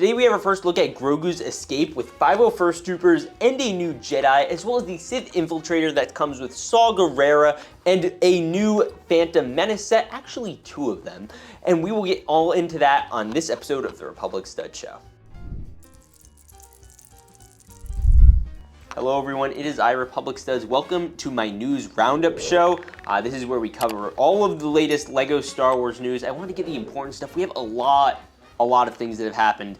Today we have our first look at Grogu's escape with 501st Troopers and a new Jedi, as well as the Sith Infiltrator that comes with Saw Gerrera and a new Phantom Menace set, actually 2 of them. And we will get all into that on this episode of the Republic Stud Show. Hello everyone, it is Republic Studs. Welcome to my news roundup show. This is where we cover all of the latest LEGO Star Wars news. I want to get the important stuff. We have a lot of things that have happened.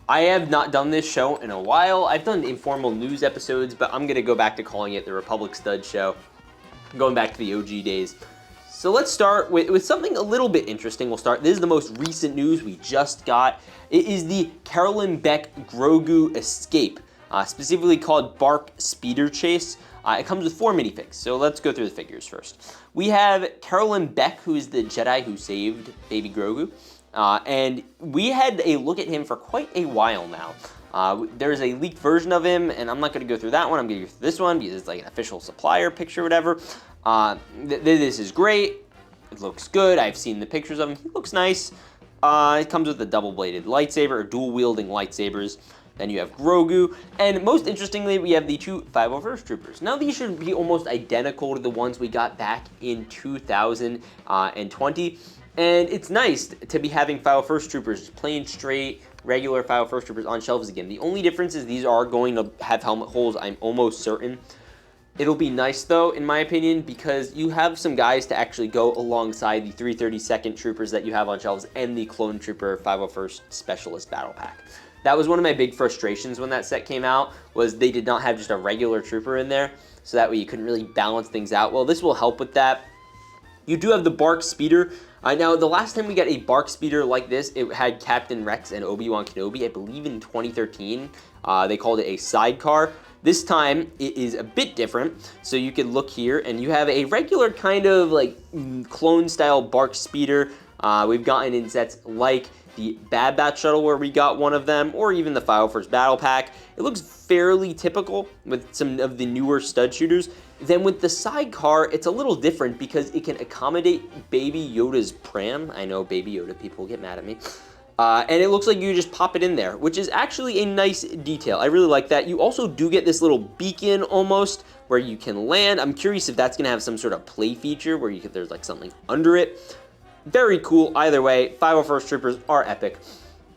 I have not done this show in a while. I've done informal news episodes, but I'm going to go back to calling it the Republic Stud Show, going back to the OG days. So let's start with something a little bit interesting. This is the most recent news we just got. It is the Carolyn Beck Grogu escape. Specifically called BARC Speeder Chase. It comes with 4 minifigs, so let's go through the figures first. We have Carolyn Beck, who is the Jedi who saved baby Grogu, and we had a look at him for quite a while now. There's a leaked version of him, and I'm not going to go through that one. I'm going to go through this one because it's like an official supplier picture or whatever. This is great. It looks good. I've seen the pictures of him. He looks nice. It comes with a double-bladed lightsaber, or dual-wielding lightsabers. Then you have Grogu, and most interestingly, we have the 2 501st Troopers. Now, these should be almost identical to the ones we got back in 2020, and it's nice to be having 501st Troopers, plain straight, regular 501st Troopers on shelves again. The only difference is these are going to have helmet holes, I'm almost certain. It'll be nice, though, in my opinion, because you have some guys to actually go alongside the 332nd Troopers that you have on shelves and the Clone Trooper 501st Specialist Battle Pack. That was one of my big frustrations when that set came out, was they did not have just a regular trooper in there, so that way you couldn't really balance things out. Well, this will help with that. You do have the BARC Speeder. Now, the last time we got a BARC Speeder like this, it had Captain Rex and Obi-Wan Kenobi, I believe in 2013. They called it a Sidecar. This time, it is a bit different. So you can look here, and you have a regular kind of like clone-style BARC Speeder. We've gotten in sets like the Bad Batch shuttle where we got one of them, or even the 501st Battle Pack. It looks fairly typical with some of the newer stud shooters. Then with the Sidecar, it's a little different because it can accommodate Baby Yoda's pram. I know Baby Yoda people get mad at me. And it looks like you just pop it in there, which is actually a nice detail. I really like that. You also do get this little beacon almost where you can land. I'm curious if that's going to have some sort of play feature where there's like something under it. Very cool. Either way, 501st Troopers are epic.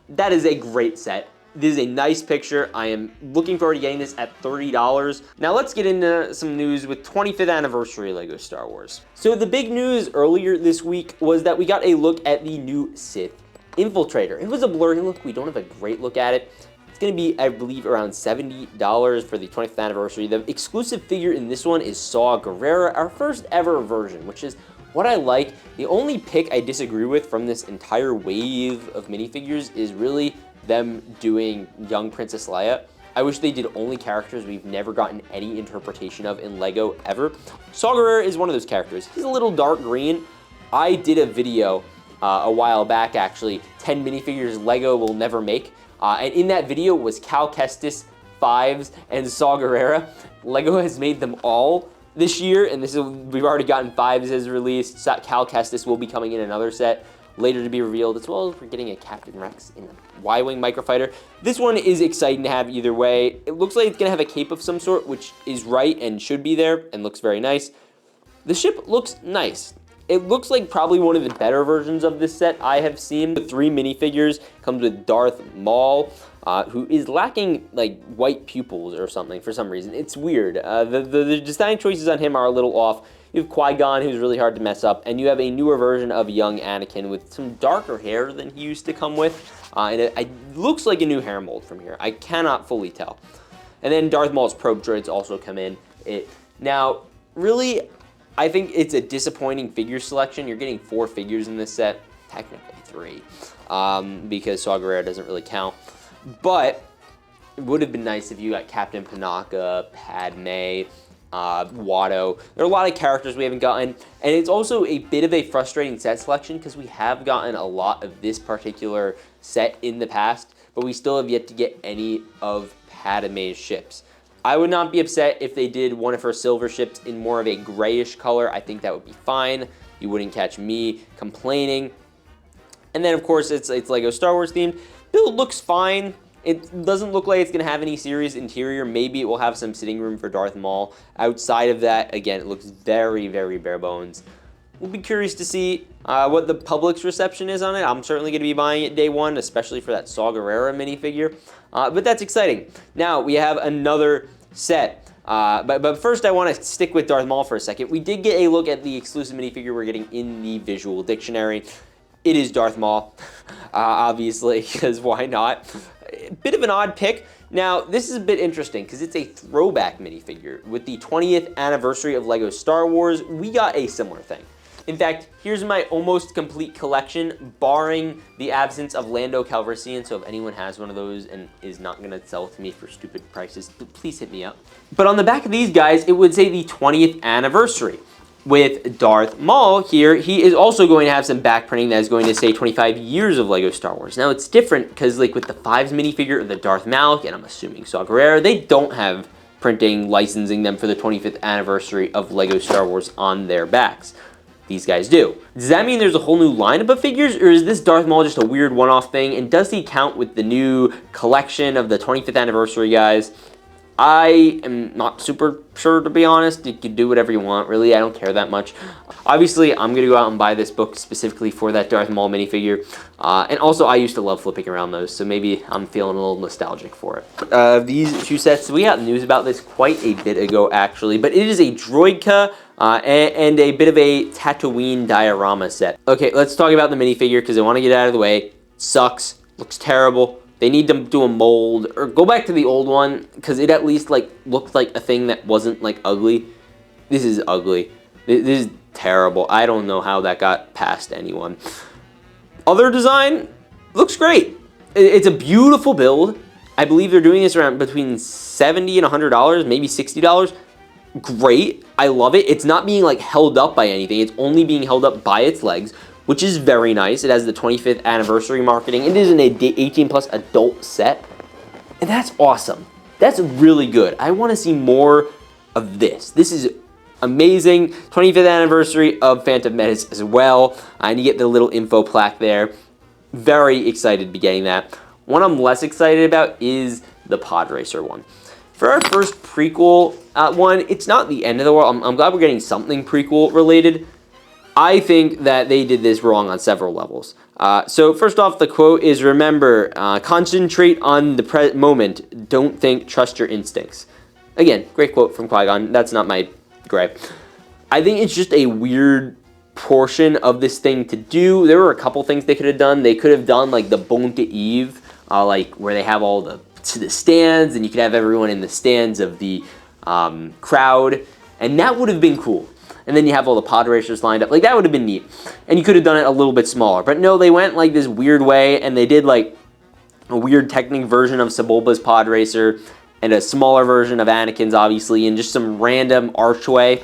That is a great set. This is a nice picture. I am looking forward to getting this at $30. Now let's get into some news with 25th anniversary LEGO Star Wars. So the big news earlier this week was that we got a look at the new Sith Infiltrator. It was a blurry look. We don't have a great look at it. It's going to be, I believe, around $70 for the 25th anniversary. The exclusive figure in this one is Saw Gerrera, our first ever version, which is what I like. The only pick I disagree with from this entire wave of minifigures is really them doing young Princess Leia. I wish they did only characters we've never gotten any interpretation of in LEGO ever. Saw Gerrera is one of those characters. He's a little dark green. I did a video a while back, actually, 10 minifigures LEGO will never make. And in that video was Cal Kestis, Fives, and Saw Gerrera. LEGO has made them all this year, and we've already gotten 5s as released. Cal Kestis will be coming in another set later to be revealed, as well as we're getting a Captain Rex in a Y-Wing microfighter. This one is exciting to have either way. It looks like it's going to have a cape of some sort, which is right and should be there and looks very nice. The ship looks nice. It looks like probably one of the better versions of this set I have seen. The 3 minifigures comes with Darth Maul, who is lacking like white pupils or something for some reason. It's weird. The design choices on him are a little off. You have Qui-Gon, who's really hard to mess up, and you have a newer version of young Anakin with some darker hair than he used to come with. And it looks like a new hair mold from here. I cannot fully tell. And then Darth Maul's probe droids also come in. Now, really, I think it's a disappointing figure selection. You're getting 4 figures in this set, technically 3, because Saw Gerrera doesn't really count. But it would have been nice if you got Captain Panaka, Padme, Watto. There are a lot of characters we haven't gotten, and it's also a bit of a frustrating set selection because we have gotten a lot of this particular set in the past, but we still have yet to get any of Padme's ships. I would not be upset if they did one of her silver ships in more of a grayish color. I think that would be fine. You wouldn't catch me complaining. And then, of course, it's LEGO Star Wars themed. Build looks fine. It doesn't look like it's going to have any serious interior. Maybe it will have some sitting room for Darth Maul. Outside of that, again, it looks very, very bare bones. We'll be curious to see what the public's reception is on it. I'm certainly going to be buying it day one, especially for that Saw Gerrera minifigure. But that's exciting. Now, we have another set. But first, I want to stick with Darth Maul for a second. We did get a look at the exclusive minifigure we're getting in the visual dictionary. It is Darth Maul, obviously, because why not? A bit of an odd pick. Now, this is a bit interesting because it's a throwback minifigure. With the 20th anniversary of LEGO Star Wars, we got a similar thing. In fact, here's my almost complete collection, barring the absence of Lando Calrissian, so if anyone has one of those and is not going to sell it to me for stupid prices, please hit me up. But on the back of these guys, it would say the 20th anniversary. With Darth Maul here, he is also going to have some back printing that is going to say 25 years of LEGO Star Wars. Now, it's different because, like, with the 5's minifigure of the Darth Malak, and I'm assuming Saw Gerrera, they don't have printing licensing them for the 25th anniversary of LEGO Star Wars on their backs. These guys do. Does that mean there's a whole new lineup of figures, or is this Darth Maul just a weird one-off thing, and does he count with the new collection of the 25th anniversary guys? I am not super sure, to be honest. You can do whatever you want, really. I don't care that much. Obviously, I'm going to go out and buy this book specifically for that Darth Maul minifigure. And also, I used to love flipping around those, so maybe I'm feeling a little nostalgic for it. These two sets, we got news about this quite a bit ago, actually. But it is a Droidka and a bit of a Tatooine diorama set. Okay, let's talk about the minifigure, because I want to get out of the way. Sucks. Looks terrible. They need to do a mold, or go back to the old one, because it at least, like, looked like a thing that wasn't, like, ugly. This is ugly. This is terrible. I don't know how that got past anyone. Other design looks great. It's a beautiful build. I believe they're doing this around between $70 and $100, maybe $60. Great. I love it. It's not being, like, held up by anything. It's only being held up by its legs, which is very nice. It has the 25th anniversary marketing. It is an 18+ adult set, and that's awesome. That's really good. I want to see more of this. This is amazing. 25th anniversary of Phantom Menace as well, and you get the little info plaque there. Very excited to be getting that. One I'm less excited about is the Pod Racer one. For our first prequel one, it's not the end of the world. I'm glad we're getting something prequel related. I think that they did this wrong on several levels. So first off, the quote is, remember, concentrate on the moment. Don't think, trust your instincts. Again, great quote from Qui-Gon. That's not my gripe. I think it's just a weird portion of this thing to do. There were a couple things they could have done. They could have done like the Bon Eve, like where they have all the stands, and you could have everyone in the stands of the crowd, and that would have been cool. And then you have all the pod racers lined up. Like, that would have been neat. And you could have done it a little bit smaller. But no, they went, like, this weird way, and they did, like, a weird Technic version of Sebulba's pod racer, and a smaller version of Anakin's, obviously, and just some random archway.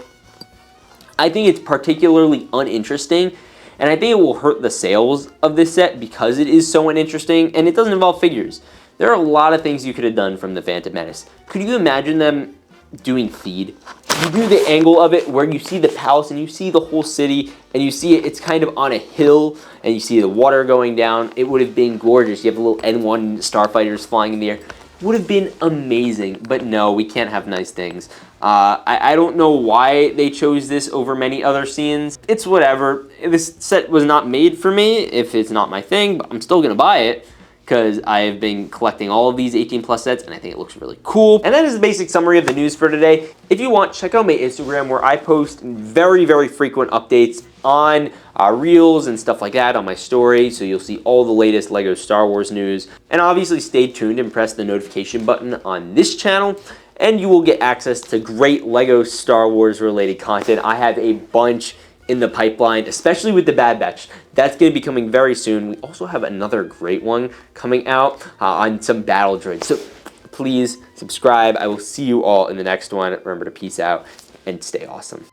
I think it's particularly uninteresting, and I think it will hurt the sales of this set because it is so uninteresting, and it doesn't involve figures. There are a lot of things you could have done from the Phantom Menace. Could you imagine them doing Theed? You do the angle of it where you see the palace and you see the whole city and you see it's kind of on a hill and you see the water going down. It would have been gorgeous. You have the little N1 starfighters flying in the air. It would have been amazing, but no, we can't have nice things. I don't know why they chose this over many other scenes. It's whatever. This set was not made for me if it's not my thing, but I'm still going to buy it, because I've been collecting all of these 18+ sets, and I think it looks really cool. And that is the basic summary of the news for today. If you want, check out my Instagram, where I post very, very frequent updates on reels and stuff like that on my story, so you'll see all the latest LEGO Star Wars news. And obviously stay tuned and press the notification button on this channel, and you will get access to great LEGO Star Wars related content. I have a bunch in the pipeline, especially with the Bad Batch. That's going to be coming very soon. We also have another great one coming out on some battle droids. So please subscribe. I will see you all in the next one. Remember to peace out and stay awesome.